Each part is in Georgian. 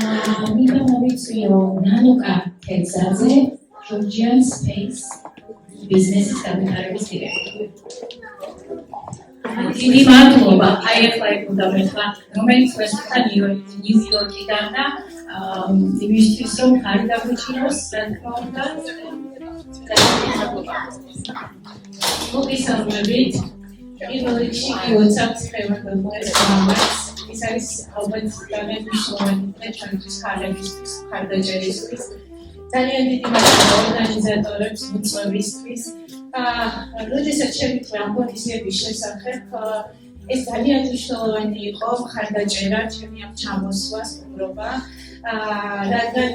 მინდა მოვიწვიო ნანუკა თეძაძე, Georgian Space Business-ის განვითარების დირექტორი. დიდი მადლობა IFI ფუნდამენტმა, რომელიც ვესწრა ნიუ-იორკიდან და იმისთვის რომ ხარი დაგვიჭიროს, რა თქმა უნდა. მოგესალმებით. პირველ რიგში WhatsApp ფევერდობას გამართ. ის არის ალბათ განმეორებული ჩვენთვის ხარებისთვის, ხარდაჭერისთვის. ძალიან დიდი მადლობა ორგანიზატორებს, მოწვევისთვის. როდესაც შევიტყვი ამ კონდიციების შესახებ, ეს ძალიან მნიშვნელოვანი იყო ხარდაჭერა ჩემი ამ ჩამოსვას უბრობა. რადგან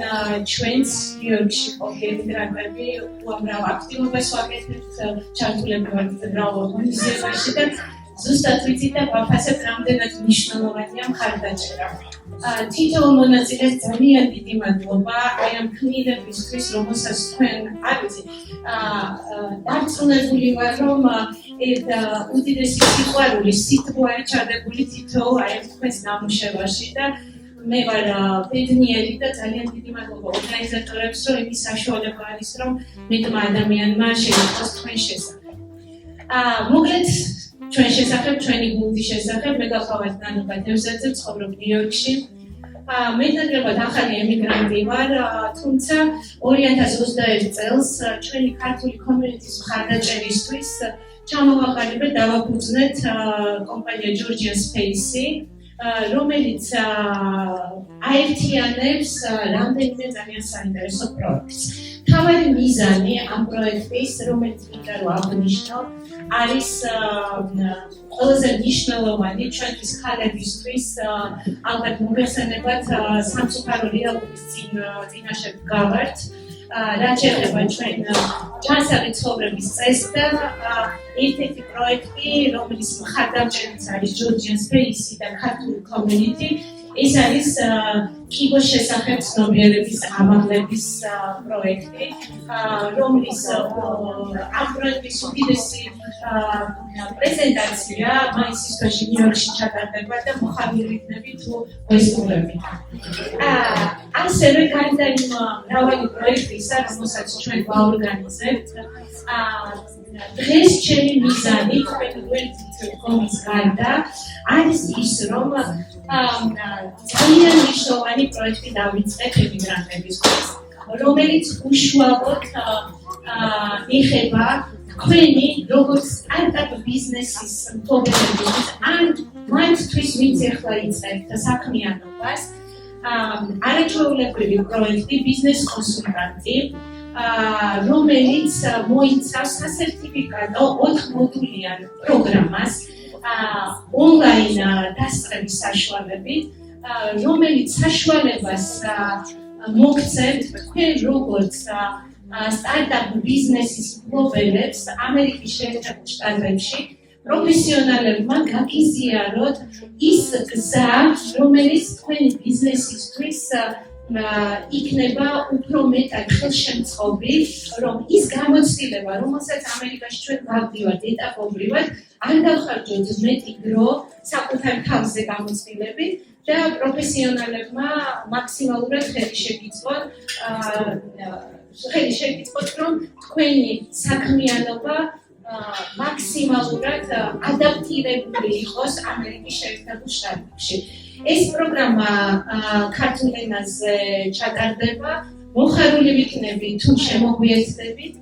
ჩვენს ნიუ-იორკში ყოფილი მიგრანტები უამრავ აქტივობას ვაკეთებთ, ჩართულები ვართ მრავალ ორგანიზაციაში და ზუსტად ვიცით და ვაფასებთ, რამდენად მნიშვნელოვანია მხარდაჭერა. თითოეულ მონაწილეს ძალიან დიდი მადლობა აი ამ ქმნილებისთვის, რომელსაც თქვენ არ ვიცი, დარწმუნებული ვარ, რომ უდიდესი სიყვარული, სიტყვაა ჩადებული თითოეულ აი თქვენს ნამუშევარში და მე ვარ ბედნიერი და ძალიან დიდი მადლობა ორგანიზატორებს, რომ იმის საშუალება არის, რომ მეტმა ადამიანმა შეიტყვას თქვენ შესახებ. მოკლედ ჩვენ შესახებ, ჩვენი გუნდის შესახებ, მე გახლავართ ნანუკა თევზაძე, ვცხოვრობ ნიუ-იორკში. მე ნაკლებად ახალი ემიგრანტი ვარ, თუმცა 2021 წელს ჩვენი ქართული კომიუნიტის მხარდაჭერისთვის ჩამოვაყალიბეთ და დავაფუძნეთ კომპანია Georgian Space-ი, რომელიც აერთიანებს რამდენიმე ძალიან საინტერესო პროექტს. თავარი მიზანი ამ პროექტის, რომელიც მინდა რომ აღნიშნო, არის ყველაზე მნიშვნელოვანი ჩვენთვის ხალხისთვის, ალბათ მოგესალმებათ სამწუხარო რეალობის წინაშე გავართ, რაც შეეხება ჩვენ ჯანსაღი ცხოვრების წესს და ერთ-ერთი პროექტი, რომელიც მხარდამჭერიც არის Georgian Space და ქართული კომიუნიტი, ეს არის კიბოს შესახებ ცნობიერების ამაღლების პროექტი, რომლის ამ პროექტის უდიდესი პრეზენტაცია მაისის თვეში ნიუ-იორკში ჩატარდება და მოხალისე იქნება თუ ვესტურებით. ასევე გარდა იმ მრავალი პროექტისა, რომელსაც ჩვენ ვაორგანიზებთ, დღეს ჩემი მიზანი თქვენი გვერდით კომის გარდა არის ის, რომ ძალიან მნიშვნელოვანი პროექტი დავიწყეთ ემიგრანტებისთვის, რომელიც უშუალოდ ეხება თქვენი როგორც სტარტაპ ბიზნესის მფლობელების ან მათთვის, ვინც ახლა იწყებთ საქმიანობას, არაჩვეულებრივი პროექტი ბიზნეს კონსულტანტი, რომელიც მოიცავს სასერტიფიკატო 4 მოდულიან პროგრამას ონლაინ დასწრების საშუალებით, რომელიც საშუალებას მოგცემთ თქვენ როგორც სტარტაპ ბიზნესის მფლობელებს ამერიკის შეერთებულ შტატებში პროფესიონალებმა გაგიზიაროთ ის გზა, რომელიც თქვენი ბიზნესისთვის იქნება უფრო მეტად ხელშემწყობი, რომ ის გამოცდილება, რომელსაც ამერიკაში ჩვენ გავდივართ ეტაპობრივად, არ გავხარჯოთ მეტი დრო საკუთარ თავზე გამოცდილებით და პროფესიონალებმა მაქსიმალურად ხელი შეგიწყოთ, რომ თქვენი საქმიანობა მაქსიმალურად ადაპტირებული იყოს ამერიკის შეერთებულ შტატებში. ეს პროგრამა ქართულ ენაზე ჩატარდება, მოხარული ვიქნები თუ შემოგვიერთდებით.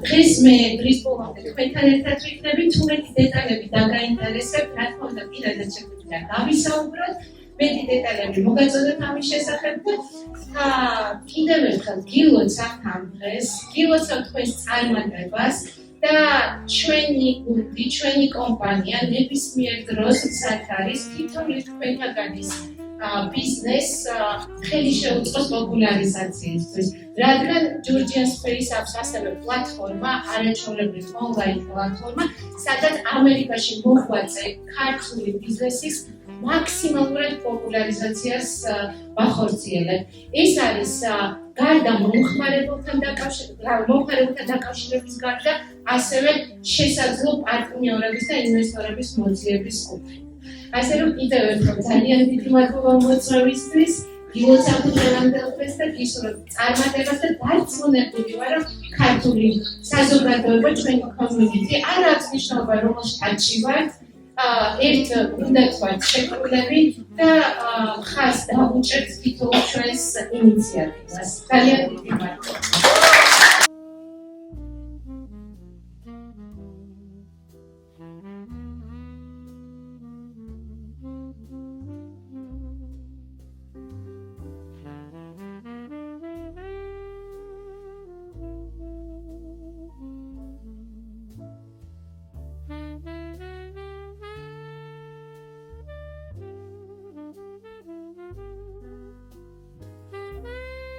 დღეს მე დღის ბოლომდე თქვენთან ერთად ვიქნები, თუ მეტი დეტალები დაგაინტერესებთ, რა თქმა უნდა, პირადად შეგვიძლია გავისაუბროთ, მეტი დეტალები მოგაწოდოთ ამის შესახებ და კიდევ ერთხელ გილოცავთ ამ დღეს, გილოცავთ თქვენს წარმატებას და ჩვენი გუნდი, ჩვენი კომპანია ნებისმიერ დროს სად არის თითოეული თქვენთაგანის ბიზნეს ხელი შეუწყოს პოპულარიზაციისთვის. რადგან Georgian Space აქვს ასევე პლატფორმა, არაჩვეულებრივი ონლაინ პლატფორმა, სადაც ამერიკაში მოღვაწე ქართული ბიზნესის მაქსიმალურად პოპულარიზაციას ვახორციელებთ. ეს არის გარდა მომხმარებელთან დაკავშირების გარდა, ასევე შესაძლო პარტნიორების და ინვესტორების მოძიების კუთხე. ასე რომ კიდევ ერთხელ ძალიან დიდი მადლობა მოწვევისთვის გილოცავთ დღევანდელ დღეს და გისურვებთ წარმატებას და დარწმუნებული ვარ, რომ ქართული საზოგადოება, ჩვენი community არ აქვს მნიშვნელობა რომელ შტატში ვართ, ერთ უნდა თქვათ შეკრულები და ხაზს დაუჭერთ თითოეულ ჩვენს ინიციატივას. ძალიან დიდი მადლობა.